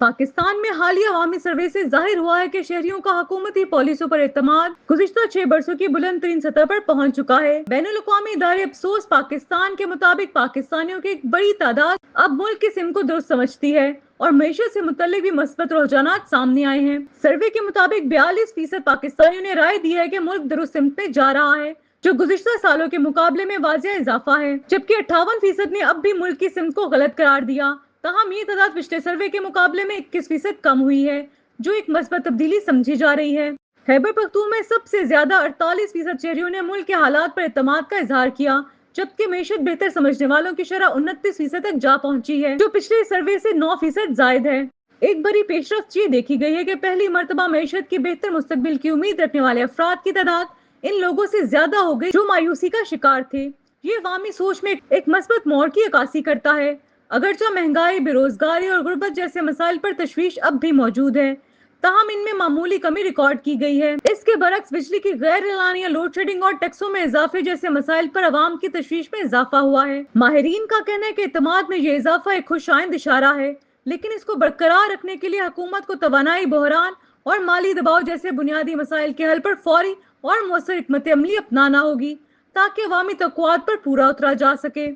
पाकिस्तान में हालिया अवामी सर्वे से जाहिर हुआ है कि शहरियों का हुकूमती पॉलिसियों पर एतमाद गुज़िश्ता 6 बरसों की बुलंद तरीन सतह पर पहुंच चुका है। बैनुल-अक़वामी इदारे अफसोस पाकिस्तान के मुताबिक पाकिस्तानियों की एक बड़ी तादाद अब मुल्क की सिम को दुरुस्त समझती है और मईशत से मुतल्लिक भी मस्बत रुझानात सामने आए हैं। सर्वे के मुताबिक 42% पाकिस्तानियों ने राय दी है कि मुल्क दुरुस्त सिमत में जा रहा है, जो गुज़िश्ता सालों के मुकाबले में वाज़ेह इजाफा है, जबकि 58% ने अब भी मुल्क की सिमत को गलत करार दिया। ताहम ये तादाद पिछले सर्वे के मुकाबले में 21% कम हुई है, जो एक मस्बत तब्दीली समझी जा रही है। खैबर पख्तून में सबसे ज्यादा 48% शहरियों ने मुल्क के हालात पर एतमाद का इजहार किया, जबकि मईशत बेहतर समझने वालों की शरह 29% तक जा पहुंची है, जो पिछले सर्वे से 9% जायद है। एक बड़ी पेशरफ्त ये देखी गई है कि पहली मर्तबा मईशत की बेहतर मुस्तकबिल की उम्मीद रखने वाले अफराद की तादाद इन लोगों से ज्यादा हो गई जो मायूसी का शिकार थे। ये अवामी सोच में एक मस्बत मोड़ की अक्कासी करता है। अगरचे महंगाई, बेरोजगारी और गुर्बत जैसे मसाइल पर तशवीश अब भी मौजूद है, ताहम इनमें मामूली कमी रिकॉर्ड की गई है। इसके बरक्स बिजली की गैर एलानिया लोड शेडिंग और टैक्सों में इजाफे जैसे मसाइल पर अवाम की तशवीश में इजाफा हुआ है। माहिरीन का कहना है कि एतमाद में ये इजाफा एक खुशाइंद इशारा है, लेकिन इसको बरकरार रखने के लिए हुकूमत को तवानाई बहरान और माली दबाव जैसे बुनियादी मसाइल के हल पर फौरी और मौसर हिकमत अमली अपनाना होगी, ताकि अवामी तवक्कुआत पर पूरा उतरा जा सके।